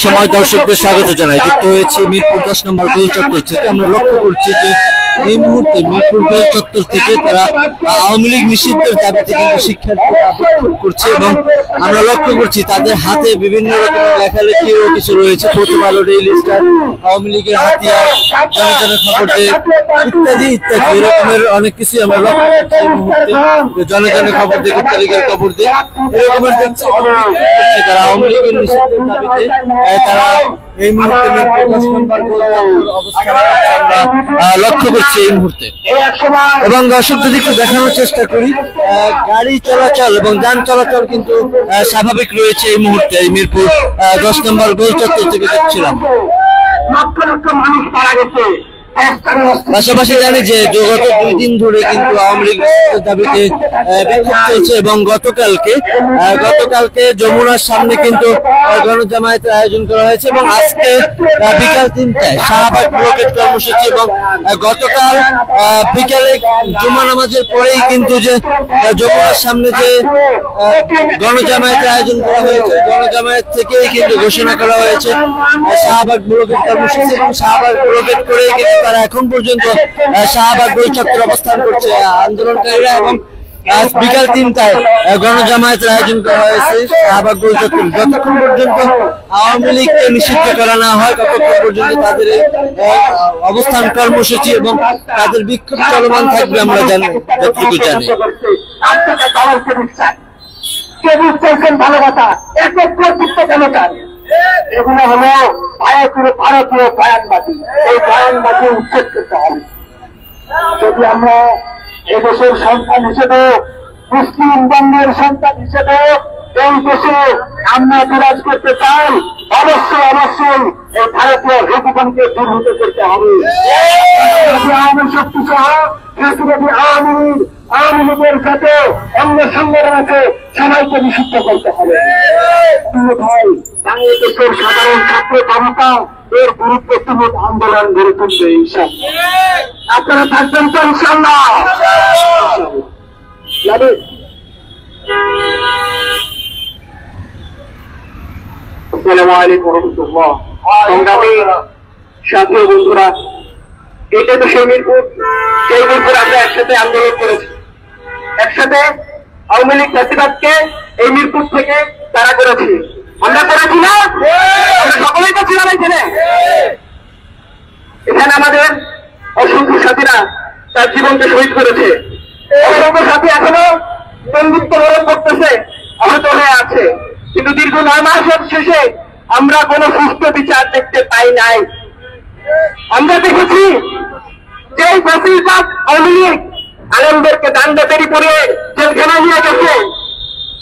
সময় দর্শকদের স্বাগত জানাই। যুক্ত হয়েছে মিরপুর 10 নম্বর গোল চত্বর থেকে। আমরা লক্ষ্য করছি যে এই মুহূর্তে মিরপুর গোল চত্বর থেকে তারা আওয়ামী লীগ নিষিদ্ধের দাবিতে কিন্তু শিক্ষার্থীরা বিক্ষোভ করছে এবং আমরা লক্ষ্য করছি তাদের হাতে বিভিন্ন রকমের লেখালেখি ও কিছু রয়েছে। প্রথম আলো, ডেইলি স্টার, আওয়ামী লীগের হাতিয়ার, জনগণের খবর দে ইত্যাদি ইত্যাদি এরকমের অনেক কিছু আমরা লক্ষ্য করছি। এই মুহূর্তে জনগণের খবর দে, তালিকার খবর দে এরকমের দেখছি তারা আওয়ামী লীগের নিষিদ্ধের দাবিতে তারা এই মুহূর্তে মিরপুর 10 নম্বর গোল চত্বর অবস্থান আমরা লক্ষ্য করছি এই মুহূর্তে। এবং দর্শকদের একটু দেখানোর চেষ্টা করি, গাড়ি চলাচল এবং যান চলাচল কিন্তু স্বাভাবিক রয়েছে এই মুহূর্তে। এই মিরপুর 10 নম্বর গোল চত্বর থেকে দেখছিলাম। লক্ষ লক্ষ মানুষ মারা গেছে। পাশাপাশি জানি যে গত 2 দিন ধরে কিন্তু আওয়ামী লীগ দাবিতে বিক্ষোভ চলছে এবং গতকালকে যমুনার সামনে কিন্তু গণজামায়াতের আয়োজন করা হয়েছে এবং আজকে বিকাল 3টায় শাহবাগ ব্লকেট কর্মসূচি এবং গতকাল বিকালে জুমা নামাজের পরেই কিন্তু যে যমুনার সামনে যে গণজামায়াতের আয়োজন করা হয়েছে, গণজামায়াত থেকেই কিন্তু ঘোষণা করা হয়েছে শাহবাগ ব্লকেট কর্মসূচি এবং শাহবাগ ব্লকেট করে কিন্তু তারা এখন পর্যন্ত শাহবাগ গোল চত্বর অবস্থান করছে আন্দোলনকারীরা এবং বিকাল 3টায় গণজামায়াতের আয়োজন করা হয়েছে শাহবাগ গোল চত্বর। যতক্ষণ পর্যন্ত আওয়ামী লীগকে নিষিদ্ধ করা না হয় ততক্ষণ পর্যন্ত তাদের অবস্থান কর্মসূচি এবং তাদের বিক্ষোভ চলমান থাকবে আমরা জানি, যতটুকু জানি। ভালো কথা, এগুলো হলো ভারতীয় বয়ানবাদী। এই বয়ানবাদী উচ্ছেদ করতে হবে। যদি আমরা এদেশের সন্তান হিসেবে, মুসলিম বঙ্গের সন্তান হিসেবে এই দেশে আমরা বিরাজ করতে চাই, অবশ্যই অবশ্যই এই ভারতীয় রূপকণকে দূরীভূত করতে হবে। আওয়ামী শক্তি সহ আওয়ামী লীগের সাথে অন্য সংগঠন আছে, সবাইকে নিষিদ্ধ করতে হবে। বাংলাদেশের সাধারণ ছাত্র জনতা এর গুরুত্বপূর্ণ আন্দোলন গড়ে তুলবে ইনশাআল্লাহ। আপনারা থাকবেন তো ইনশাআল্লাহ। আসসালামু আলাইকুম ওয়া রাহমাতুল্লাহ। সংগ্রামী সাথী বন্ধুরা, এটা তো সেই মিরপুর আমরা একসাথে আন্দোলন করেছি, একসাথে আওয়ামী লীগ ফ্যাসিবাদকে এই মিরপুর থেকে তারা করেছি। আমরা করেছি না? আমরা সকলেই তো ছিলাম এখানে। এখানে আমাদের অসংখ্য সাথীরা তার জীবনকে শহীদ করেছে। অসংখ্য সাথী এখনো বন্ধুত্ব বরণ করতেছে, আহত হয়ে আছে। কিন্তু দীর্ঘ 9 মাসের শেষে আমরা কোনো সুস্থ বিচার দেখতে পাই নাই। আমরা দেখেছি যে ফ্যাসিবাদ আওয়ামী লীগ আলেমদেরকে দান্ডা তৈরি করে জেলখানায় নিয়ে গেছে,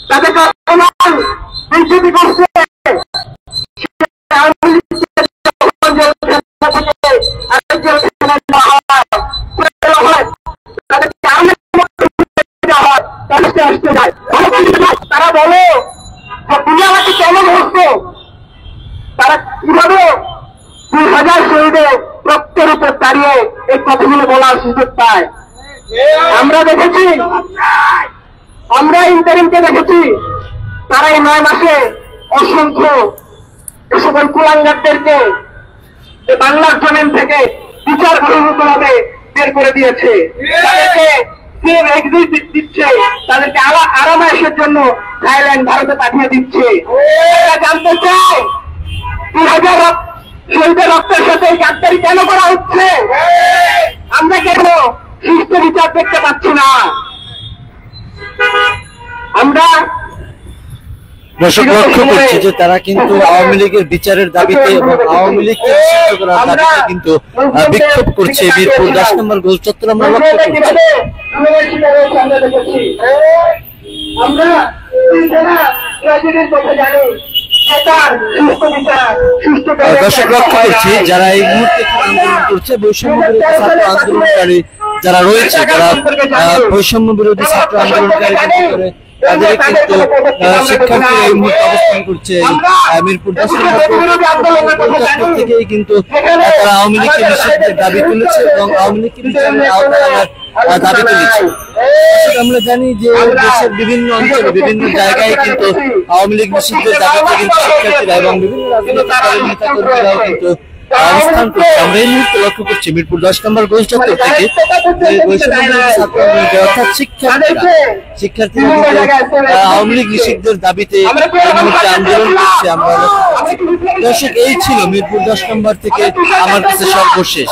তাদেরকে অপমান বিচ্যুতি করছে। তারা বলে তুমি আমাকে কেন ধরছো? তারা কিভাবে 2000 শহীদের রক্তের উপর দাঁড়িয়ে এই কথাগুলো বলার সুযোগ পায়? আমরা দেখেছি, আমরা ইন্টারিমকে দেখেছি, তারা এই 9 মাসে অসংখ্য এ সকল কুলাঙ্গারদেরকে বাংলার জমিন থেকে বিচার বহির্ভূতভাবে বের করে দিয়েছে। তাদেরকে এক্সিট দিচ্ছে, তাদেরকে আরামায়েশের জন্য থাইল্যান্ড, ভারতে পাঠিয়ে দিচ্ছে। জানতে চাই 2000 শহীদের রক্তের সাথে গাদ্দারি কেন করা হচ্ছে? আমরা কেন সুস্থ বিচার দেখতে পাচ্ছি না? আমরা দর্শক লক্ষ্য করছি যে তারা কিন্তু আওয়ামী লীগের বিচারের দাবিতে এবং আওয়ামী লীগকে নিষিদ্ধ করার দাবিতে কিন্তু বিক্ষোভ করছে মিরপুর 10 নম্বর গোল চত্বর। আমরা লক্ষ্য করছি। দর্শক লক্ষ্য করছি যারা এই মুহূর্তে আন্দোলন করছে, বৈষম্য বিরোধী ছাত্র আন্দোলনকারী যারা রয়েছে, যারা বৈষম্য বিরোধী ছাত্র আন্দোলনকারী করে তাদের কিন্তু শিক্ষার্থীরা এই মুহূর্তে অবস্থান করছে এই মিরপুর 10 নম্বর থেকেই কিন্তু তারা আওয়ামী লীগকে নিষিদ্ধের দাবি তুলেছে এবং আওয়ামী লীগকে বিচারের আওতায় আনার দাবি তুলেছে। আমরা জানি যে দেশের বিভিন্ন অঞ্চলে বিভিন্ন জায়গায় কিন্তু আওয়ামী লীগ নিষিদ্ধের দাবিতে কিন্তু শিক্ষার্থীরা এবং বিভিন্ন রাজনৈতিক দলের নেতা কর্মীরাও কিন্তু অবস্থান করছে। আমরা এই মুহূর্তে লক্ষ্য করছি মিরপুর 10 নম্বর গোল চত্বর থেকে অর্থাৎ শিক্ষার্থীরা আওয়ামী লীগ নিষিদ্ধের দাবিতে এই মুহূর্তে আন্দোলন করছে। আমরা দর্শক, এই ছিল মিরপুর 10 নম্বর থেকে আমার কাছে সর্বশেষ।